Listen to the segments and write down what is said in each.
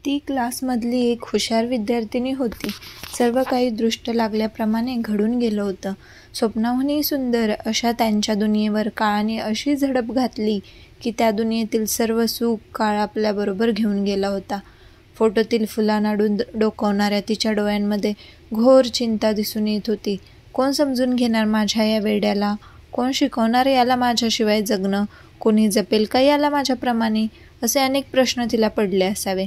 ती क्लासमधली एक हुशार विद्यार्थिनी होती. सर्व काही दृष्ट लागल्याप्रमाणे घडून गेलं होतं. स्वप्नाहूनही सुंदर अशा त्यांच्या दुनियेवर काळाने अशी झडप घातली की त्या दुनियेतील सर्व सुख काळ आपल्याबरोबर घेऊन गेला होता. फोटोतील फुलांना डोकावणाऱ्या तिच्या डोळ्यांमध्ये घोर चिंता दिसून येत होती. कोण समजून घेणार माझ्या या वेड्याला? कोण शिकवणार याला माझ्याशिवाय जगणं? कोणी जपेल का याला माझ्याप्रमाणे? असे अनेक प्रश्न तिला पडले असावे.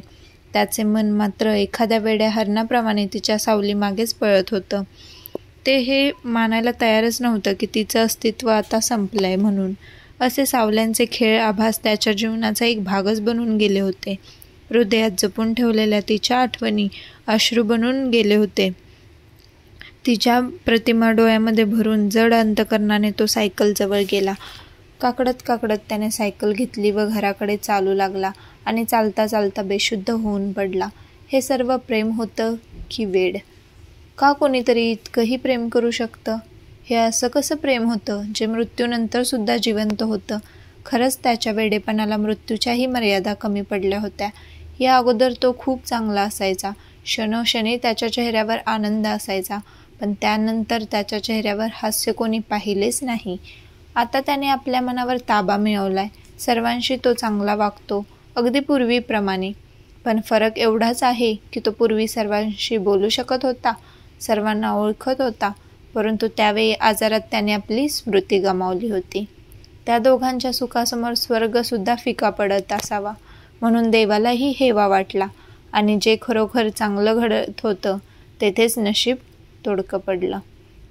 त्याचे मन मात्र एखाद्या वेड्या हरणाप्रमाणे तिच्या सावलीमागेच पळत होतं. ते हे मानायला तयारच नव्हतं की तिचं अस्तित्व आता संपलंय म्हणून. असे सावल्यांचे खेळ आभास त्याच्या जीवनाचा एक भागच बनून गेले होते. हृदयात जपून ठेवलेल्या तिच्या आठवणी अश्रू बनून गेले होते. तिच्या प्रतिमा डोळ्यामध्ये भरून जड अंतकरणाने तो सायकलजवळ गेला. काकडत काकडत त्याने सायकल घेतली व घराकडे चालू लागला आणि चालता चालता बेशुद्ध होऊन पडला. हे सर्व प्रेम होतं की वेड? का कोणीतरी इतकंही प्रेम करू शकतं? हे असं कसं प्रेम होतं जे मृत्यूनंतर सुद्धा जिवंत होतं? खरंच त्याच्या वेडेपणाला मृत्यूच्याही मर्यादा कमी पडल्या होत्या. या अगोदर तो खूप चांगला असायचा. क्षणोक्षणी त्याच्या चेहऱ्यावर आनंद असायचा, पण त्यानंतर त्याच्या चेहऱ्यावर हास्य कोणी पाहिलेच नाही. आता त्याने आपल्या मनावर ताबा मिळवलाय. सर्वांशी तो चांगला वागतो, अगदी पूर्वीप्रमाणे. पण फरक एवढाच आहे की तो पूर्वी सर्वांशी बोलू शकत होता, सर्वांना ओळखत होता, परंतु त्यावेळी आजारात त्याने आपली स्मृती गमावली होती. त्या दोघांच्या सुखासमोर स्वर्गसुद्धा फिका पडत असावा म्हणून देवालाही हेवा वाटला आणि जे खरोखर चांगलं घडत होतं तेथेच नशीब तोडकं पडलं.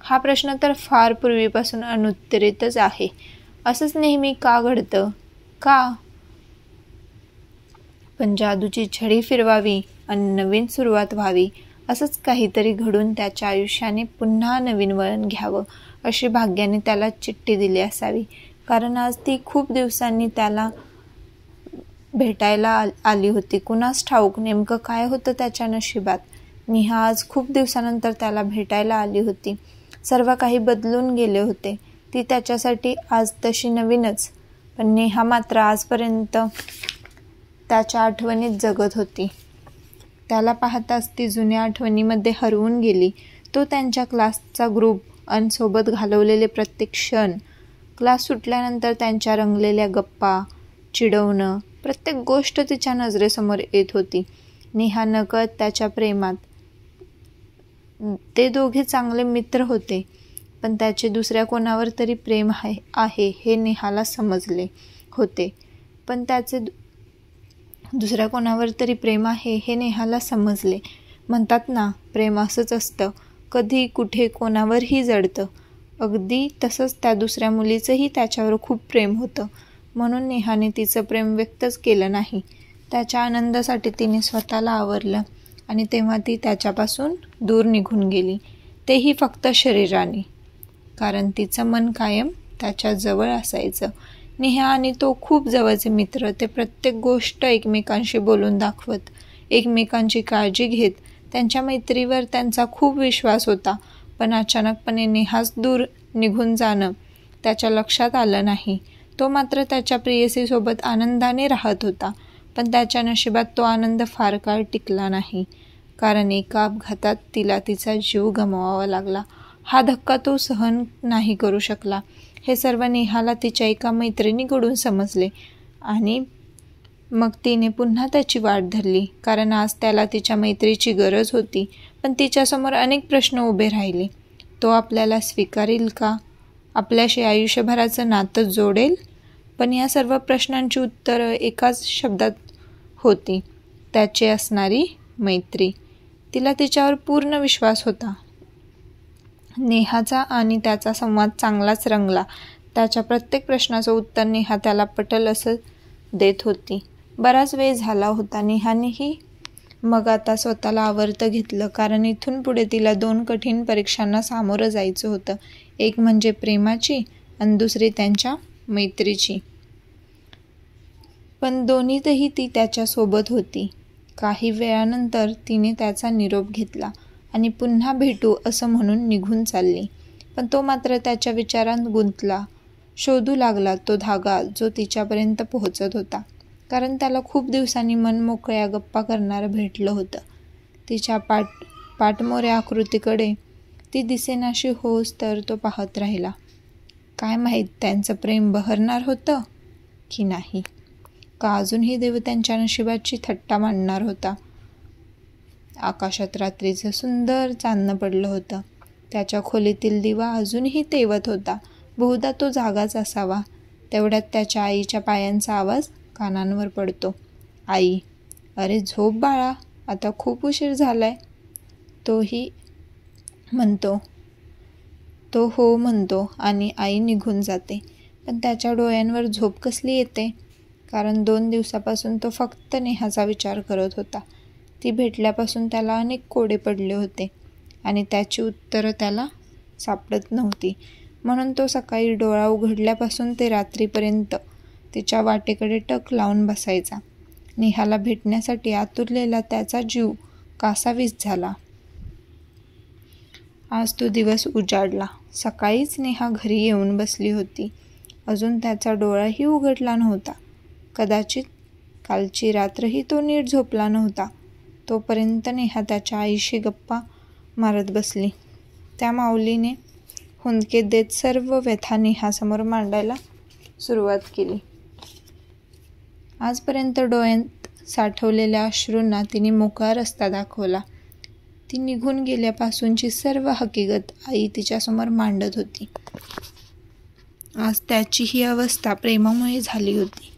हा प्रश्न तर फार पूर्वीपासून अनुत्तरितच आहे. असंच नेहमी का घडतं? का? पण जादूची छडी फिरवावी आणि नवीन सुरुवात व्हावी, असंच काहीतरी घडून त्याच्या आयुष्याने पुन्हा नवीन वळण घ्यावं अशी भाग्याने त्याला चिठ्ठी दिली असावी. कारण आज ती खूप दिवसांनी त्याला भेटायला आली होती. कुणास ठाऊक नेमकं काय होतं त्याच्या नशिबात. नेहा आज खूप दिवसानंतर त्याला भेटायला आली होती. सर्व काही बदलून गेले होते. ती त्याच्यासाठी आज तशी नवीनच, पण नेहा मात्र आजपर्यंत त्याच्या आठवणीत जगत होती. त्याला पाहताच ती जुन्या आठवणीमध्ये हरवून गेली. तो त्यांच्या क्लासचा ग्रुप अन सोबत घालवलेले प्रत्येक क्षण, क्लास सुटल्यानंतर त्यांच्या रंगलेल्या गप्पा, चिडवणं, प्रत्येक गोष्ट तिच्या नजरेसमोर येत होती. नेहा नकळत त्याच्या प्रेमात. ते दोघे चांगले मित्र होते, पण त्याचे दुसऱ्या कोणावर तरी प्रेम आहे हे नेहाला समजले होते. म्हणतात ना, प्रेम असंच असतं, कधी कुठे कोणावरही जडतं. अगदी तसंच त्या दुसऱ्या मुलीचंही त्याच्यावर खूप प्रेम होतं. म्हणून नेहाने तिचं प्रेम व्यक्तच केलं नाही. त्याच्या आनंदासाठी तिने स्वतःला आवरलं आणि तेव्हा ती त्याच्यापासून दूर निघून गेली, तेही फक्त शरीराने. कारण तिचं मन कायम त्याच्या जवळ असायचं. नेहा आणि तो खूप जवळचे मित्र. ते प्रत्येक गोष्ट एकमेकांशी बोलून दाखवत, एकमेकांची काळजी घेत. त्यांच्या मैत्रीवर त्यांचा खूप विश्वास होता. पण अचानकपणे नेहाच दूर निघून जाणं त्याच्या लक्षात आलं नाही. तो मात्र त्याच्या प्रेयसीसोबत आनंदाने राहत होता. पण त्याच्या नशिबात तो आनंद फार काळ टिकला नाही. कारण एका अपघातात तिला तिचा जीव गमवावा लागला. हा धक्का तो सहन नाही करू शकला. हे सर्व नेहाला तिच्या एका मैत्रिणीकडून समजले आणि मग तिने पुन्हा त्याची वाट धरली. कारण आज त्याला तिच्या मैत्रीची गरज होती. पण तिच्यासमोर अनेक प्रश्न उभे राहिले. तो आपल्याला स्वीकारेल का? आपल्याशी आयुष्यभराचं नातं जोडेल? पण या सर्व प्रश्नांची उत्तरं एकाच शब्दात होती, त्याची असणारी मैत्री. तिला तिच्यावर पूर्ण विश्वास होता. नेहाचा आणि त्याचा संवाद चांगलाच रंगला. त्याच्या प्रत्येक प्रश्नाचं उत्तर नेहा त्याला पटेल असं देत होती. बराच वेळ झाला होता. नेहानेही मग आता स्वतःला आवर्त घेतलं. कारण इथून पुढे तिला 2 कठीण परीक्षांना सामोरं जायचं होतं. एक म्हणजे प्रेमाची आणि दुसरी त्यांच्या मैत्रीची. पण दोन्हीतही ती त्याच्यासोबत होती. काही वेळानंतर तिने त्याचा निरोप घेतला आणि पुन्हा भेटू असं म्हणून निघून चालली. पण तो मात्र त्याच्या विचारांत गुंतला. शोधू लागला तो धागा जो तिच्यापर्यंत पोहोचत होता. कारण त्याला खूप दिवसांनी मनमोकळ्या गप्पा करणारं भेटलं होतं. तिच्या पाठमोऱ्या आकृतीकडे ती दिसेनाशी होस तर तो पाहत राहिला. काय माहीत त्यांचं प्रेम बहरणार होतं की नाही, का अजूनही देव त्यांच्या नशिबाची थट्टा मांडणार होता. आकाशात रात्रीचं सुंदर चांदणं पडलं होतं. त्याच्या खोलीतील दिवा अजूनही तेवत होता. बहुधा तो जागाच असावा. तेवढ्यात त्याच्या आईच्या पायांचा आवाज कानांवर पडतो. आई, अरे झोप बाळा, आता खूप उशीर झालाय. तोही म्हणतो. तो हो म्हणतो आणि आई निघून जाते. पण त्याच्या डोळ्यांवर झोप कसली येते? कारण 2 दिवसापासून तो फक्त नेहाचा विचार करत होता. ती भेटल्यापासून त्याला अनेक कोडे पडले होते आणि त्याची उत्तरं त्याला सापडत नव्हती. म्हणून तो सकाळी डोळा उघडल्यापासून ते रात्रीपर्यंत तिच्या वाटेकडे टक लावून बसायचा. नेहाला भेटण्यासाठी आतुरलेला त्याचा जीव कासावीस झाला. आज तो दिवस उजाडला. सकाळीच नेहा घरी येऊन बसली होती. अजून त्याचा डोळाही उघडला नव्हता. कदाचित कालची रात्रही तो नीट झोपला नव्हता. तोपर्यंत नेहा त्याच्या आईशी गप्पा मारत बसली. त्या माऊलीने हुंदके देत सर्व व्यथा नेहासमोर मांडायला सुरुवात केली. आजपर्यंत डोळ्यात साठवलेल्या अश्रूंना तिने मोकळा रस्ता दाखवला. ती निघून गेल्यापासूनची सर्व हकीकत आई तिच्यासमोर मांडत होती. आज त्याची ही अवस्था प्रेमामुळे झाली होती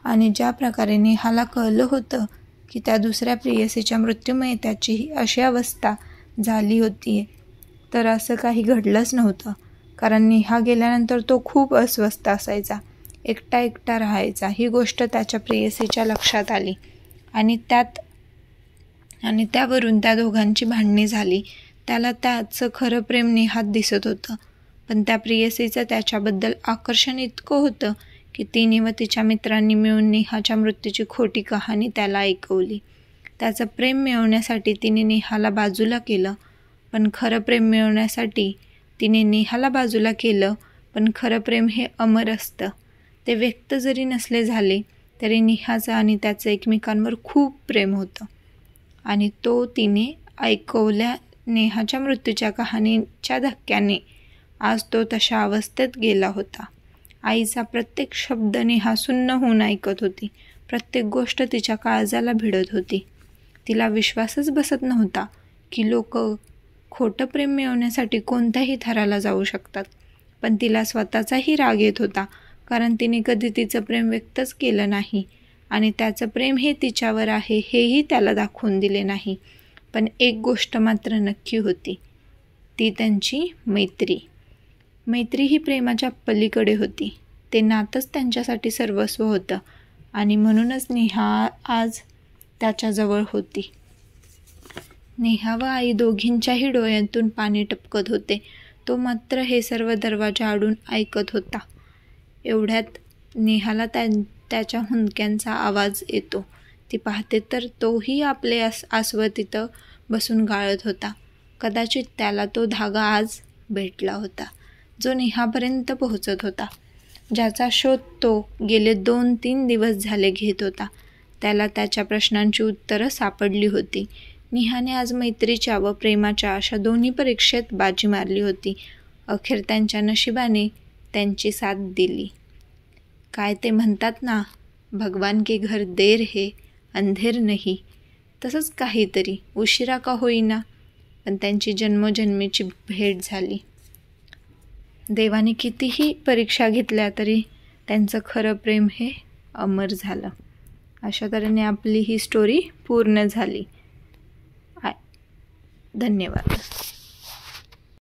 आणि ज्या प्रकारे नेहाला कळलं होतं की त्या दुसऱ्या प्रेयसीच्या मृत्यूमुळे त्याची ही अशी अवस्था झाली होती, तर असं काही घडलंच नव्हतं. कारण नेहा गेल्यानंतर तो खूप अस्वस्थ असायचा, एकटा राहायचा. ही गोष्ट त्याच्या प्रेयसीच्या लक्षात आली आणि त्यावरून त्या दोघांची भांडणी झाली. त्याला त्याचं खरं प्रेम नेहात दिसत होतं, पण त्या प्रेयसीचं त्याच्याबद्दल आकर्षण इतकं होतं की तिने व तिच्या मित्रांनी मिळून नेहाच्या मृत्यूची खोटी कहाणी त्याला ऐकवली. त्याचं प्रेम मिळवण्यासाठी तिने नेहाला बाजूला केलं, पण खरं प्रेम मिळवण्यासाठी तिने नेहाला बाजूला केलं. पण खरं प्रेम हे अमर असतं. ते व्यक्त जरी नसले झाले तरी नेहाचं आणि त्याचं एकमेकांवर खूप प्रेम होतं आणि तो तिने ऐकवल्या नेहाच्या मृत्यूच्या कहाणीच्या धक्क्याने आज तो तशा अवस्थेत गेला होता. आईचा प्रत्येक शब्द नेहा सुन्न होऊन ऐकत होती. प्रत्येक गोष्ट तिच्या काळजाला भिडत होती. तिला विश्वासच बसत नव्हता की लोक खोटं प्रेम मिळवण्यासाठी कोणत्याही थराला जाऊ शकतात. पण तिला स्वतःचाही राग येत होता, कारण तिने कधी तिचं प्रेम व्यक्तच केलं नाही आणि त्याचं प्रेम हे तिच्यावर आहे हेही त्याला दाखवून दिले नाही. पण एक गोष्ट मात्र नक्की होती, ती त्यांची मैत्री. मैत्री ही प्रेमाच्या पलीकडे होती. ते नातंच त्यांच्यासाठी सर्वस्व होतं आणि म्हणूनच नेहा आज त्याच्याजवळ होती. नेहा व आई दोघींच्याही डोळ्यांतून पाणी टपकत होते. तो मात्र हे सर्व दरवाजा आडून ऐकत होता. एवढ्यात नेहाला त्याच्या हुंदक्यांचा आवाज येतो. ती पाहते तर तोही आपले आसवं तिथं बसून गाळत होता. कदाचित त्याला तो धागा आज भेटला होता, जो नेहापर्यंत पोहोचत होता, ज्याचा शोध तो गेले 2-3 दिवस झाले घेत होता. त्याला त्याच्या प्रश्नांची उत्तरं सापडली होती. नेहाने आज मैत्रीच्या व प्रेमाच्या अशा दोन्ही परीक्षेत बाजी मारली होती. अखेर त्यांच्या नशिबाने त्यांची साथ दिली. काय ते म्हणतात ना, भगवान के घर देर है अंधेर नहीं, तसंच काहीतरी. उशिरा का होईना, पण त्यांची जन्मोजन्मीची भेट झाली. देवाने कितीही परीक्षा घेतल्या तरी त्यांचं खरं प्रेम हे अमर झालं. अशा तऱ्हेने आपली ही स्टोरी पूर्ण झाली. धन्यवाद.